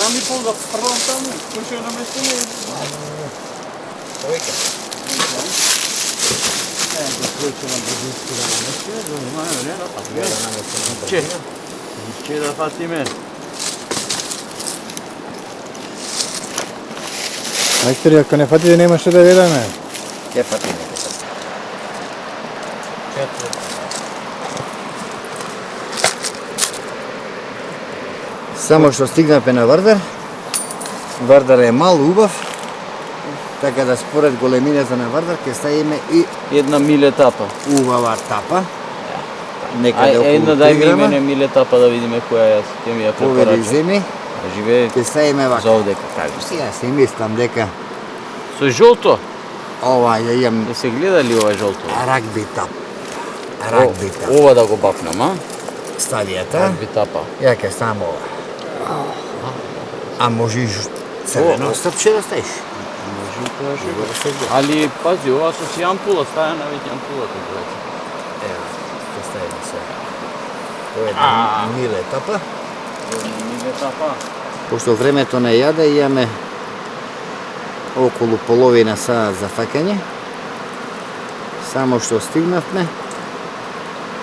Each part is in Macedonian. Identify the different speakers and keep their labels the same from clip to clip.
Speaker 1: Грам и пол да првам таму, кој ќе наместиме?
Speaker 2: Повеќе.
Speaker 1: Кој ќе наместиме да наместиме, да знаеме, не да
Speaker 2: Ја да наместиме.
Speaker 1: Че да фатиме.
Speaker 3: Мајстори, ако не фатите, нема што да ведаме.
Speaker 2: Ќе фатиме. Само што стигнавме на Вардар. Вардар е мал, убав. Така да според големината на Вардар ќе ставиме и
Speaker 1: Една миле тапа.
Speaker 2: убава тапа. Некаде околу
Speaker 1: Една
Speaker 2: 3
Speaker 1: дај ми
Speaker 2: грама.
Speaker 1: мене миле тапа да видиме која јас ќе ми ја
Speaker 2: Повери
Speaker 1: препорачам.
Speaker 2: земи.
Speaker 1: Живее
Speaker 2: Ќе ставиме вака.
Speaker 1: за овдека, кажи.
Speaker 2: Сега си мислам дека
Speaker 1: Со жолто,
Speaker 2: ова ја имам
Speaker 1: да се гледа ли ова жолто?
Speaker 2: рагби тап. Рагби тап.
Speaker 1: Ова да го бапнам, а?
Speaker 2: Стадијата.
Speaker 1: Рагби тапа.
Speaker 2: Ја ќе ставам ова. А може и црвено стапче да ставиш.
Speaker 1: Може и тоа што го. Али пази, ова со си ампула, ставена веќе ампулата гледа.
Speaker 2: Ево, ќе ставиме сега. Ова е една миле тапа.
Speaker 1: Миле тапа.
Speaker 2: Пошто времето не јаде, имаме околу половина саат за факање. Само што стигнавме,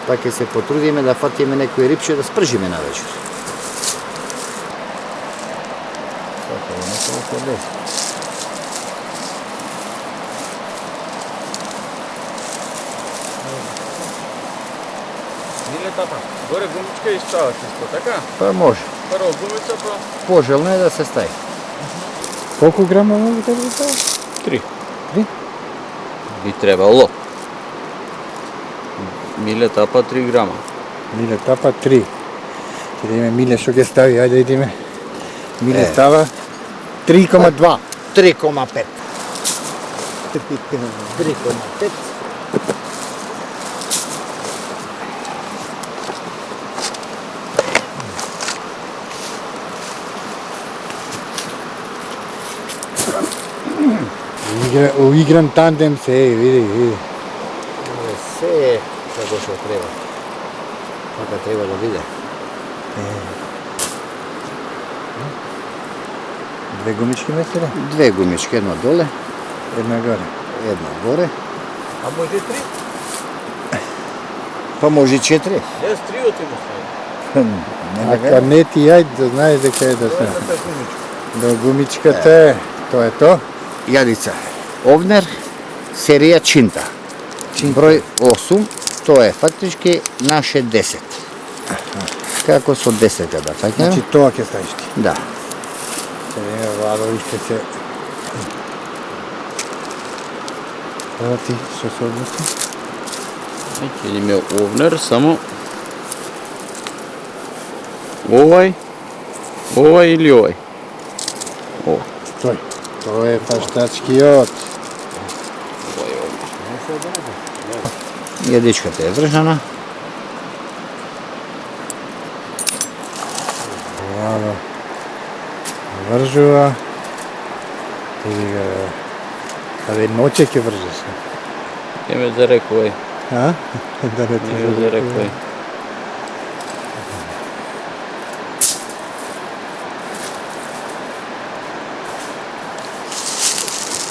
Speaker 2: па ќе се потрудиме да фатиме некој рибче да спржиме на вечер. Сакаме неколку без.
Speaker 1: Миле тапа. Горе гумичка исправаш исто, така?
Speaker 2: Па може.
Speaker 1: Прво гумица, па
Speaker 2: Пожелно е да се стави.
Speaker 3: Колку грама можете да стави?
Speaker 1: 3.
Speaker 3: 3?
Speaker 1: Би требало. Миле тапа 3 грама.
Speaker 3: Миле тапа 3. Ќе да име миле што ќе стави, ајде да идеме. Миле става 3,2.
Speaker 2: 3,5. 3,5.
Speaker 3: Уигран тандем се, види.
Speaker 2: Се како што треба. Така треба да биде.
Speaker 3: Две гумички меселе,
Speaker 2: Две гумички, едно доле,
Speaker 3: една горе.
Speaker 2: едно горе,
Speaker 1: А може 3?
Speaker 2: па може и 4.
Speaker 1: Јас 3 отимо ставам.
Speaker 3: Ако не ти јај, да знаеш дека е да се. До гумичката е, тоа е то.
Speaker 2: Јадица, овнер, серија Чинта. Број 8, тоа е фактички наше 10. Како со 10 да фаќаме?
Speaker 3: Значи тоа ќе ставиш ти.
Speaker 2: Да.
Speaker 3: Се не владо уште се. Тоа ти што се односи?
Speaker 1: Ќе идеме овнер, само овај или овај? Ова.
Speaker 3: Тој. Тоа е паштачкиот.
Speaker 1: Овај овнер.
Speaker 2: Јадичката е држана.
Speaker 3: Владо. Вржува. Или ga каде ноќе ќе вржеш.
Speaker 1: Ќе ме зарекувај.
Speaker 3: А? Да не
Speaker 1: Не ме зарекувај.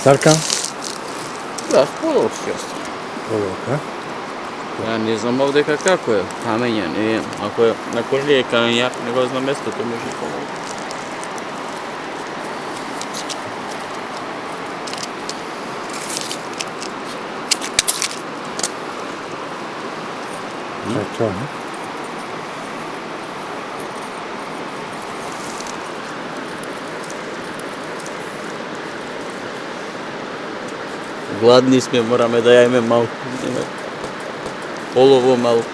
Speaker 3: Саркам?
Speaker 1: Да, подолг ќе остане.
Speaker 3: Полока.
Speaker 1: Ја не знам овдека како е. Камења, не е. Ако е на коли е камењак, не го знам местото, може и помогу.
Speaker 3: Тоа е тоа, не?
Speaker 1: Гладни сме, мораме да јаеме малку. Олово малку.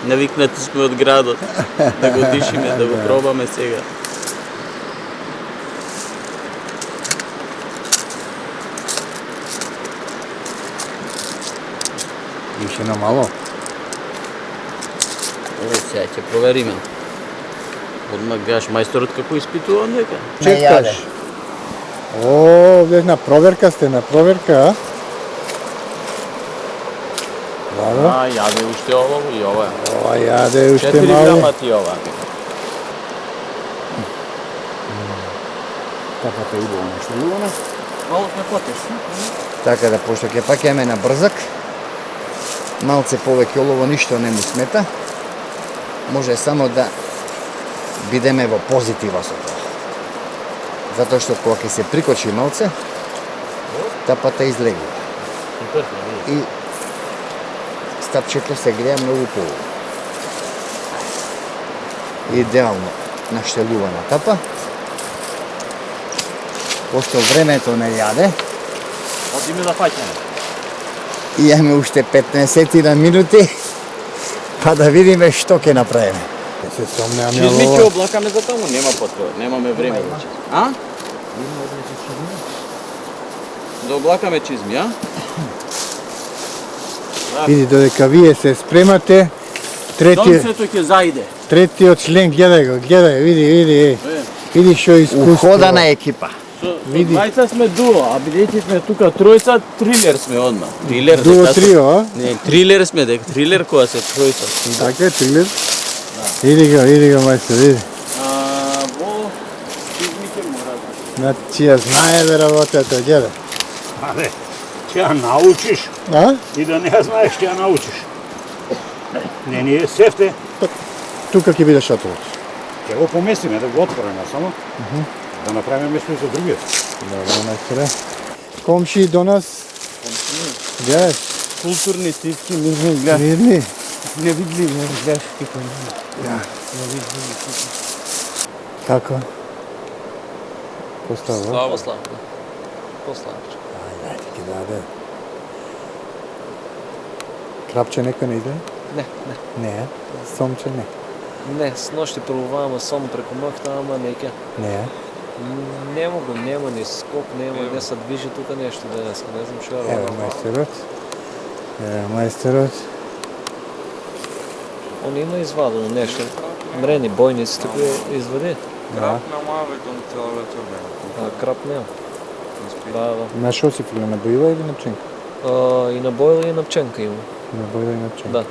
Speaker 1: Навикнати сме од градот. Да го дишиме, да го пробаме сега.
Speaker 3: Више на мало.
Speaker 1: Еве сега ќе провериме. Одмак гледаш мајсторот како испитува нека.
Speaker 3: Чекаш. О, овде на проверка сте, на проверка, а? Владо?
Speaker 1: А, јаде уште олово и ова.
Speaker 3: Ова јаде уште
Speaker 1: 4
Speaker 3: мало.
Speaker 1: грама ти ова.
Speaker 2: тапата и долу нешто лувана.
Speaker 1: Malo сме потесни.
Speaker 2: Така да, пошто ќе паќаме на брзак, малце повеќе олово ништо не му смета. Може само да бидеме во позитива со тоа. Затоа што кога ќе се прикочи малце, тапата излегува. И стапчето се греа многу поубаво. Идеално наштелувана тапа. Пошто времето не јаде,
Speaker 1: Одиме да паќаме.
Speaker 2: имаме уште 15 на минути, па да видиме што ќе направиме.
Speaker 3: Се сомнеам ја
Speaker 1: Чизми ќе
Speaker 3: ова.
Speaker 1: облакаме за таму, нема потреба, немаме време веќе. А? Да облакаме чизми, а?
Speaker 3: Види додека вие се спремате,
Speaker 1: Сонцето ќе заиде.
Speaker 3: третиот член, гледај го, види, види.
Speaker 1: Е.
Speaker 3: Види што е искуство.
Speaker 2: Ухода на екипа.
Speaker 1: Со
Speaker 3: Види.
Speaker 1: двајца сме дуо, а бидејќи сме тука тројца, трилер сме одма. Трилер.
Speaker 3: Дуо
Speaker 1: дека се-
Speaker 3: трио, а?
Speaker 1: Не, трилер сме, дека трилер кога се тројца.
Speaker 3: Така е, трилер. Види го, мајстор, види.
Speaker 1: Во чизми ќе мора.
Speaker 3: Значи ја знае да работата, гледај.
Speaker 4: Але, ќе ја научиш
Speaker 3: А?
Speaker 4: и да не ја знаеш, ќе ја научиш. Не ни е сефте,
Speaker 3: Тука ќе биде шатолот.
Speaker 4: ќе го поместиме да го отвориме само, да направиме место и за другиот.
Speaker 3: Добро, мајсторе. Комши до нас. Гледај,
Speaker 1: Културни тивки, мирни, гледа.
Speaker 3: мирни.
Speaker 1: Невидливи, гледаш како.
Speaker 3: Како? Постава?
Speaker 5: Послав. Послав.
Speaker 3: Ајде, ќе даде. Крапче некој не иде?
Speaker 5: Не,
Speaker 3: Не, сомче не.
Speaker 5: не, с нощи пробуваваме сом преку ноќта, ама неќе.
Speaker 3: Не,
Speaker 5: Нема го, нема ни скок, нема, не се движи тука нешто денес, не знам што е
Speaker 3: еве
Speaker 5: работа.
Speaker 3: мајсторот. Еве мајсторот.
Speaker 5: Он има извадено нешто. Мрени бојници тука извади.
Speaker 3: Да.
Speaker 5: А крап нема. Да, да.
Speaker 3: На шо си филм, на боила или на пченка?
Speaker 5: И на бојла и на пченка има.
Speaker 3: На боила и на пченка.
Speaker 5: Да.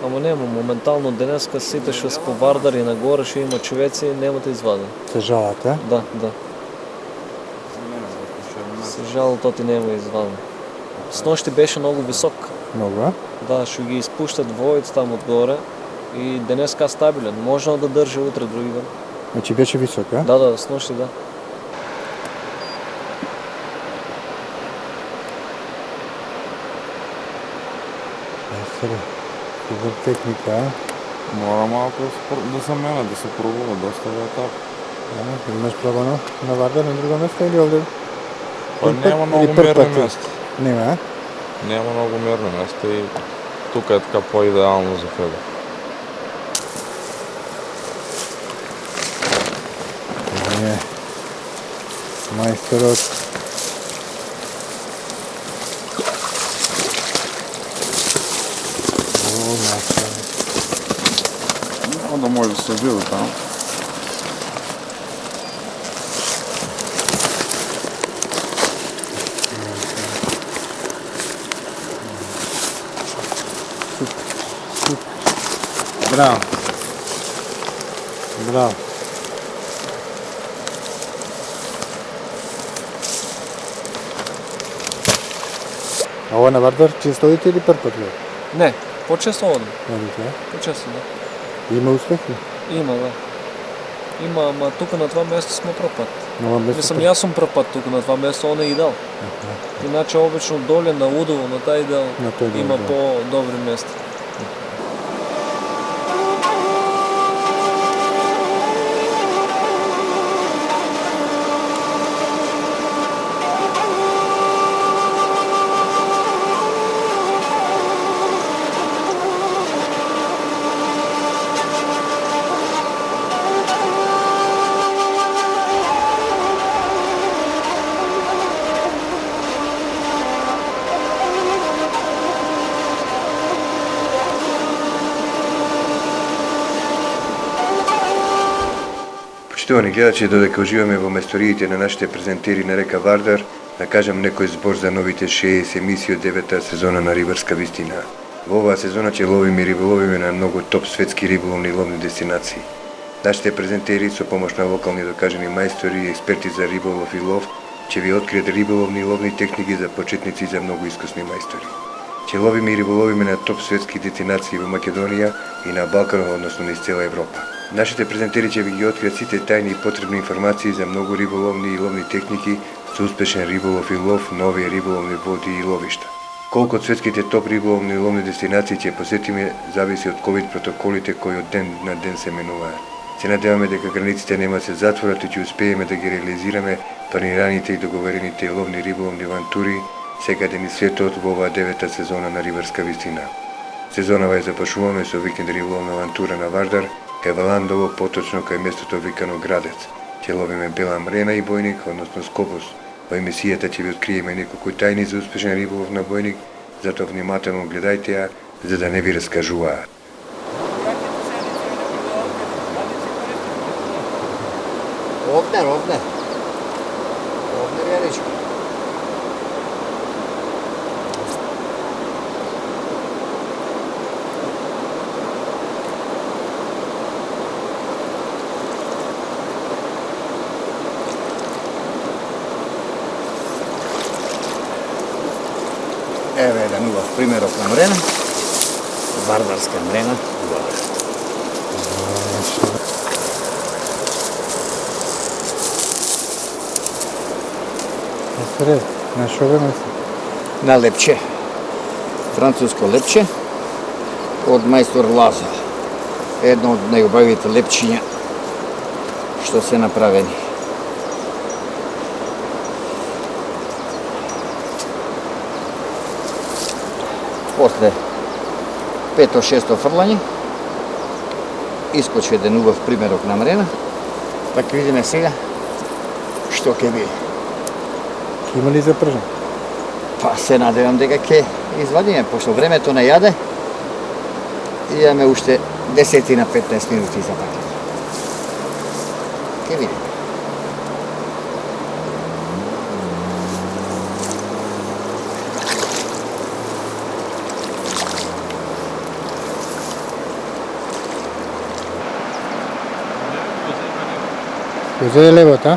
Speaker 5: Ама нема, моментално денеска сите што се по Вардар и нагоре што има човеци, немате извадено.
Speaker 3: Се жалат, а?
Speaker 5: Да, да. Се жал, то ти нема извадено. С нощи беше многу висок.
Speaker 3: Многу, а?
Speaker 5: Да, што ги испуштат војот там одгоре и денеска стабилен. Можно да држи утре други ден.
Speaker 3: Значи беше висок, а?
Speaker 5: Да, с нощи да.
Speaker 3: Мајсторе. Супер техника, а?
Speaker 6: Мора малко да се мене, да се пробува, доста е етап.
Speaker 3: Имаш пробано на Вардар на друго место или овде?
Speaker 6: Па
Speaker 3: Прв пат
Speaker 6: нема
Speaker 3: или
Speaker 6: многу
Speaker 3: прв
Speaker 6: мерни
Speaker 3: пат?
Speaker 6: места.
Speaker 3: Нема, а?
Speaker 6: Нема многу мерни места и тука е така по-идеално за тебе.
Speaker 3: Не. Мајсторот. О, мајсторот.
Speaker 6: Onda može se vidjeti tamo.
Speaker 3: Браво. Браво. А ова на Вардар често одите или прв пат?
Speaker 5: Не, почесто одам.
Speaker 3: Одите, а?
Speaker 5: Почесто, да.
Speaker 3: Има успехи?
Speaker 5: Има, да. Има, ама тука на това место сме прв пат.
Speaker 3: На ова место?
Speaker 5: Мислам, јас сум прв пат тука на това место, он е идеал. Иначе обично доле на Удово, на тај дел,
Speaker 3: На тој дел,
Speaker 5: има
Speaker 3: да.
Speaker 5: по-добри места.
Speaker 7: Почитувани гледачи, додека уживаме во месториите на нашите презентери на река Вардар, да кажам некој збор за новите 60 емисии од 9-та сезона на Рибарска вистина. Во оваа сезона ќе ловиме и риболовиме на многу топ светски риболовни и ловни дестинации. Нашите презентери со помош на локални докажани мајстори и експерти за риболов и лов ќе ви откријат риболовни и ловни техники за почетници и за многу искусни мајстори. Ќе ловиме и риболовиме на топ светски дестинации во Македонија и на Балканот, односно низ цела Европа. Нашите презентери ќе ви ги откријат сите тајни и потребни информации за многу риболовни и ловни техники за успешен риболов и лов, нови риболовни води и ловишта. Колку од светските топ риболовни и ловни дестинации ќе посетиме зависи од ковид протоколите кои од ден на ден се менуваат. Се надеваме дека границите нема се затворат и ќе успееме да ги реализираме планираните и договорените ловни риболовни авантури секаде низ светот во оваа 9-та сезона на Рибарска вистина. Сезонава ја започнуваме со викенд риболовна авантура на Вардар, кај Валандово, поточно кај местото викано Градец. Ќе ловиме бела мрена и бојник, односно скопус. Во емисијата ќе ви откриеме неколку тајни за успешен риболов на бојник, затоа внимателно гледајте ја, за да не ви раскажуваат.
Speaker 2: Овдер, овдер. Овдер ја речко. Еве еден убав примерок на мрена. Вардарска мрена.
Speaker 3: Сре, на што го носи?
Speaker 2: На лепче. Француско лепче од мајстор Лазо. Едно од најубавите лепчиња што се направени. После 5-6 фрлање искочи еден убав примерок на мрена. Така видиме сега што ќе биде.
Speaker 3: Има ли за пржан?
Speaker 2: Па се надевам дека ќе извадиме, пошто времето не јаде и имаме уште 10 на 15 минути за пакет. Ќе видиме.
Speaker 3: Ќе зеде левот, а?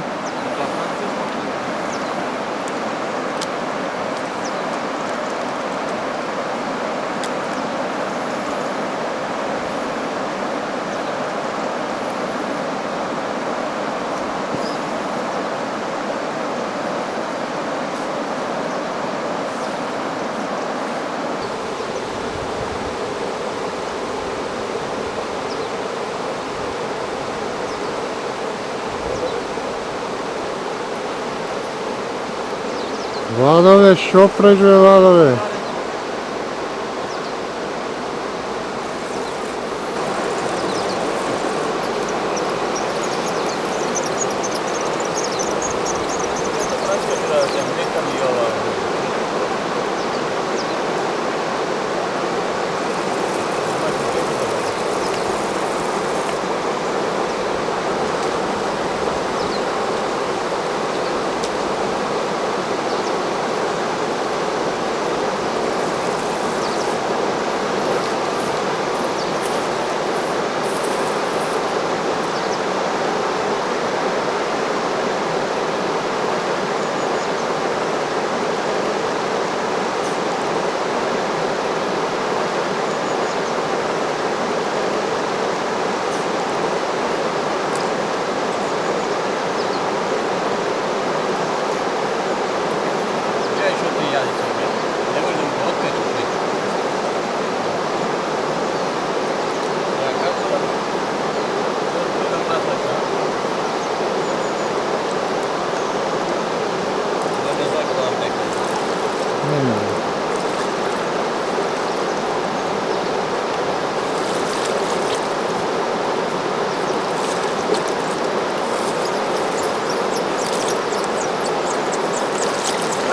Speaker 3: Владове, шо прежуе Владове?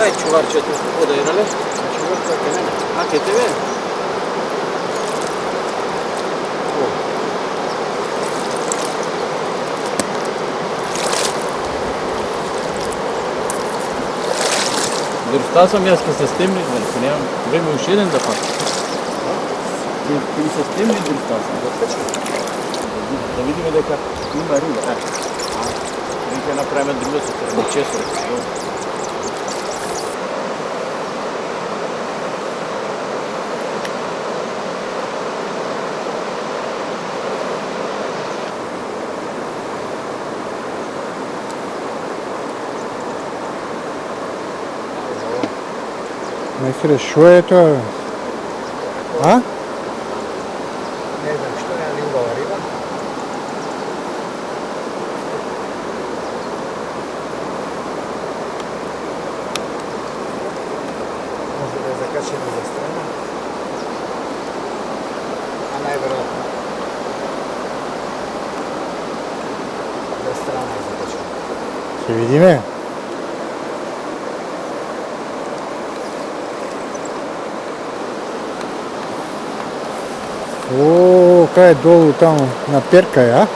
Speaker 2: Ај чуварчето одај, нали? Чуварчето ке мене. А ке тебе?
Speaker 1: Дурста сам јас ке се стемни, ако немам време уште еден да пак. Ке ми се стемни дурста сам. Да видиме дека има риба. Нека направиме друго со крмичесо.
Speaker 3: Мајсторе, шо е тоа? А?
Speaker 2: Не знам што е, али убава риба. Може да е закачено за страна. А најверојатно за страна е закачено.
Speaker 3: Ќе видиме. О, кај е долу таму на перка е, а?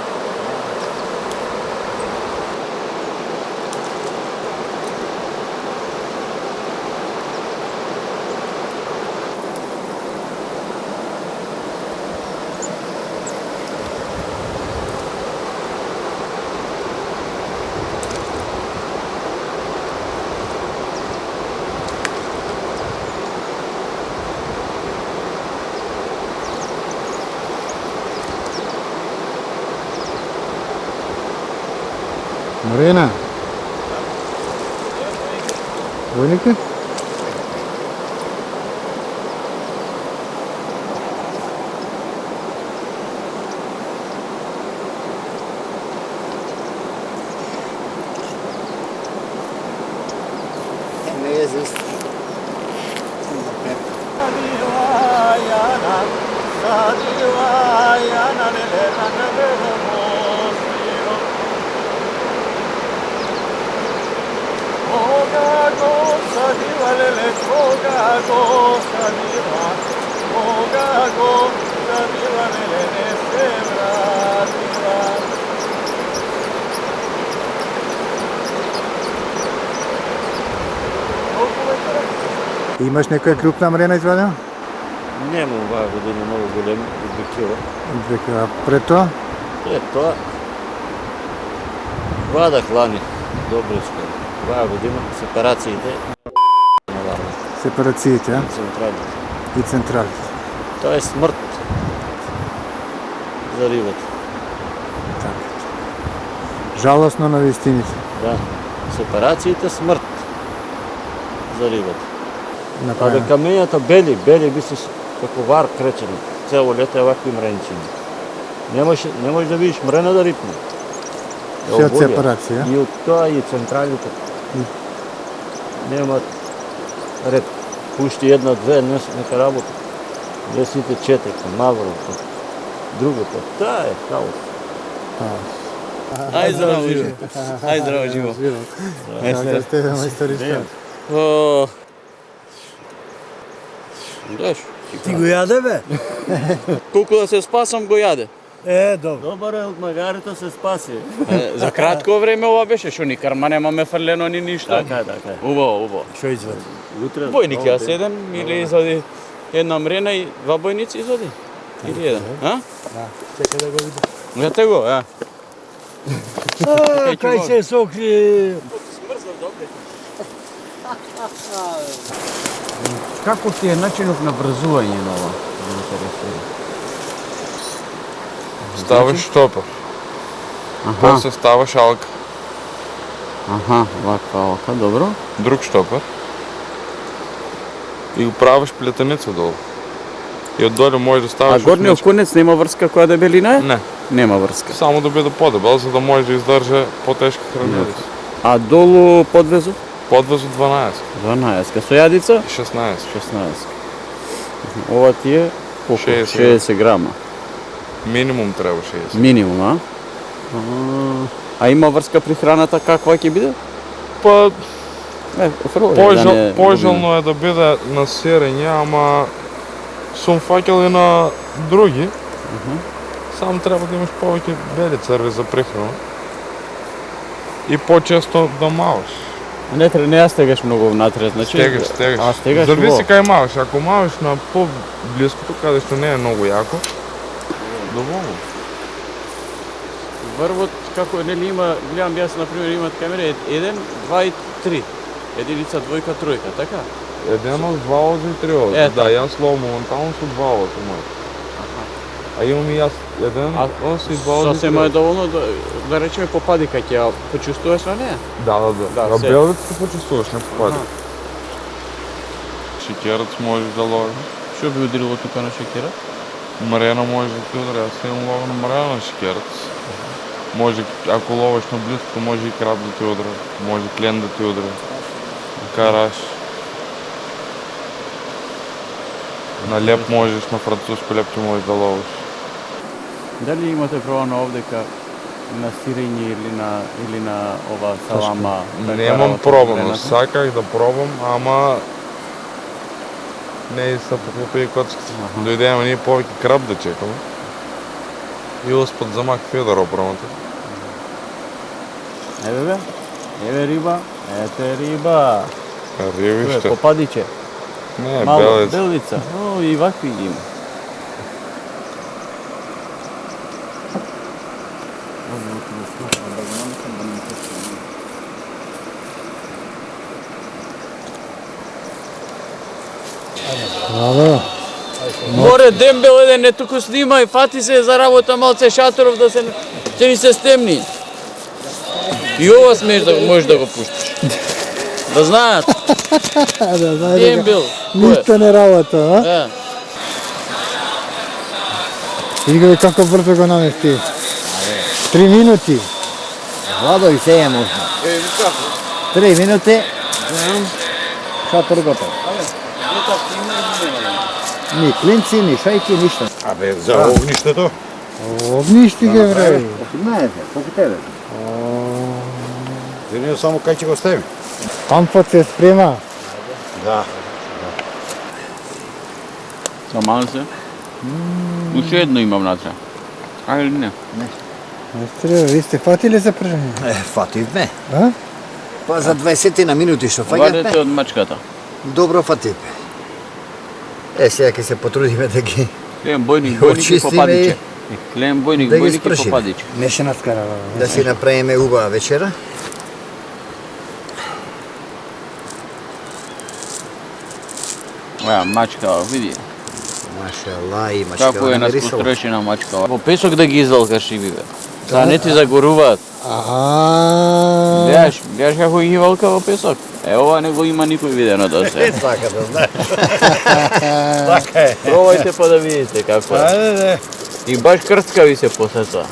Speaker 3: Морена. Војника?
Speaker 2: Не е за уста. За перка.
Speaker 3: Имаш некоја крупна мрена извадена?
Speaker 1: Нема оваа година многу голем, 2 кила.
Speaker 3: 2 кила. Пред тоа?
Speaker 1: Е, тоа вадах лани, добричко. Оваа година сепарациите на Варна,
Speaker 3: Сепарациите, а?
Speaker 1: централите.
Speaker 3: И централите.
Speaker 1: Тоа е смрт за рибата.
Speaker 3: Така. Жалосно на вистините.
Speaker 1: Да. Сепарациите смрт за рибата. А
Speaker 3: Направено.
Speaker 1: бе камењата бели би се како вар кречени. Цело лето е вакви мренчини. Не можеш да видиш мрена да рипне.
Speaker 3: Се од сепарација.
Speaker 1: И од тоа и централите. Немат ред. Пушти една, две, нека работа. Лесните 4, Мавро, другото. Таа е хаос. Ај здраво живо. Ај здраво живо.
Speaker 3: Така сте, мајстори што?
Speaker 1: О. Даш.
Speaker 8: Ти го јаде, бе?
Speaker 1: Колку да се спасам го јаде.
Speaker 8: Добро.
Speaker 1: Добар е, од магарито се спаси. За кратко време ова беше, шо ни карма немаме фрлено ни ништо.
Speaker 8: Така е.
Speaker 1: Убаво.
Speaker 8: Што извади?
Speaker 1: Утре бојник ја седем или извади една мрена и 2 бојници извади? Или еден, а?
Speaker 8: Чека да го видам.
Speaker 1: Гледате го, а?
Speaker 8: Кај се сокри?
Speaker 1: Како ти е начинот на врзување на ова?
Speaker 6: Ставаш штопор,
Speaker 1: Аха,
Speaker 6: после ставаш алка,
Speaker 1: ваква алка, добро.
Speaker 6: друг штопор и го правиш плетеница долу. И оддоле можеш да
Speaker 1: А
Speaker 6: ставиш
Speaker 1: горниот конец нема врска која дебелина е?
Speaker 6: Не,
Speaker 1: Нема врска.
Speaker 6: само да биде подебел, за да може да издржа потешка хранилица.
Speaker 1: А долу подвезот?
Speaker 6: Подвезот 12
Speaker 1: 12, со јадица?
Speaker 6: и 16.
Speaker 1: 16. Ова ти е колку?
Speaker 6: 60.
Speaker 1: 60 грама.
Speaker 6: Минимум треба 60.
Speaker 1: Минимум, а? А има врска при храната каква ќе биде?
Speaker 6: Па,
Speaker 1: Пожел,
Speaker 6: пожелно е да биде на сирење, ама сум фаќал и на други. Сам треба да имаш повеќе бели црви за прехрана. И почесто да маваш.
Speaker 1: Не ја стегаш многу внатре, значи.
Speaker 6: Стегаш.
Speaker 1: А стегаш
Speaker 6: Зависи
Speaker 1: во.
Speaker 6: кај маваш. Ако маваш на по-блиското, каде што не е многу јако, доволно.
Speaker 4: врвот, како нели има, гледам јас на пример имат камери 1, 2 и 3. Единица, двојка, тројка, така?
Speaker 6: Едено, два оз и три оз.
Speaker 4: Е,
Speaker 6: Да, јас ловам моментално со два оз у мој. А имам и јас еден оз и два оз и три
Speaker 4: Сосема е
Speaker 6: оз.
Speaker 4: доволно да речеме попади кај ќе ја почувствуваш на неа.
Speaker 6: Да.
Speaker 4: Да,
Speaker 6: На
Speaker 4: се.
Speaker 6: белец се почувствуваш, не попади. Шикерец можеш да ловиш.
Speaker 4: Што би удрило тука на шекера?
Speaker 6: Мрена може да ти удари, јас имам лова на мрена на шикерец. Може, ако ловиш на близко, може и краб да ти удари, може клен да ти удари. Караш. На леп можеш, на француско лепче можеш да ловиш.
Speaker 4: Дали имате пробано овдека на сирење или на ова салама?
Speaker 6: Немам пробано, саках да пробам, ама не се поклопи коцките. Дојдеме ние повеќе краб да чекаме. И успат замак Федор опрамата.
Speaker 4: Еве бе, еве риба, ете риба.
Speaker 6: Риби
Speaker 4: Тоа е
Speaker 6: што?
Speaker 4: попадиче.
Speaker 6: Не,
Speaker 4: Мало,
Speaker 6: белец.
Speaker 4: белица. О, и вакви има.
Speaker 3: Ало,
Speaker 4: Море, дембел еден, не туку снимај, фати се за работа малце шаторов да се ќе ни се стемни. И ова смеш да можеш да го пуштиш. Да знаат,
Speaker 3: да знаеш дека
Speaker 4: дембел.
Speaker 3: ништо не работа, а?
Speaker 4: Да.
Speaker 3: Види го како брзо го намести. 3 минути.
Speaker 2: Владо и се е можно. 3 минути. Шатор готов. Ни клинци, ни шајки, ништо.
Speaker 4: Абе, за огништето?
Speaker 3: Огништи ги врави.
Speaker 2: Знаете, колку тебе?
Speaker 4: Видимо само кај ќе го стави.
Speaker 3: Кампот се спрема.
Speaker 4: Да. Саман се? Уште едно имам натре. А или не?
Speaker 3: Не треба, ви сте фатили за пржање?
Speaker 2: Фативме.
Speaker 3: А?
Speaker 2: Па за 20 на минути што
Speaker 4: Вадете
Speaker 2: фаќавме,
Speaker 4: од мачката.
Speaker 2: добро фативме. Сега ќе се потрудиме да ги
Speaker 4: Клем бојник,
Speaker 2: Го
Speaker 4: бојник и
Speaker 2: очистиме
Speaker 4: попадиче. Клем бојник,
Speaker 2: да ги
Speaker 4: бојник и
Speaker 2: спршиме.
Speaker 4: попадиче.
Speaker 3: Не се наскарава.
Speaker 2: да си направиме убава вечера.
Speaker 4: Еа, мачка, види.
Speaker 2: Машала и мачка.
Speaker 4: Како е наскострешена мачка. Во песок да ги издалкаш риби, бе. За не ти загоруваат.
Speaker 3: Аха.
Speaker 4: Гледаш како ги валка во песок? Е, ова не го има никој видено до сега.
Speaker 2: Така да знаеш.
Speaker 4: Така е. Пробајте па да видите како е. И баш крцкави се после тоа.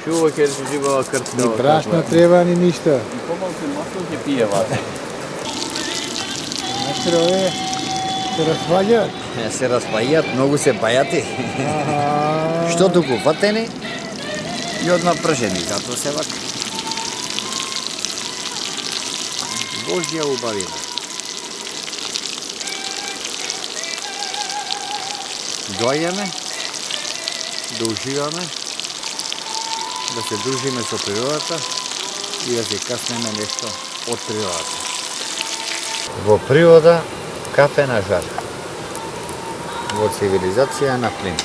Speaker 4: Шува ќе се жибава крцкава.
Speaker 3: Ни брашно треба, ни ништо.
Speaker 4: И помалку масло ќе пие вака.
Speaker 3: Значи, овие се расваѓаат.
Speaker 2: Се распајат, многу се бајати. Што туку фатени и одма пржени, затоа се вака. Божја убавина. Доаѓаме, да уживаме, да се дружиме со природата и да се каснеме нешто од природата. Во природа кафе на жар. Во цивилизација на плин.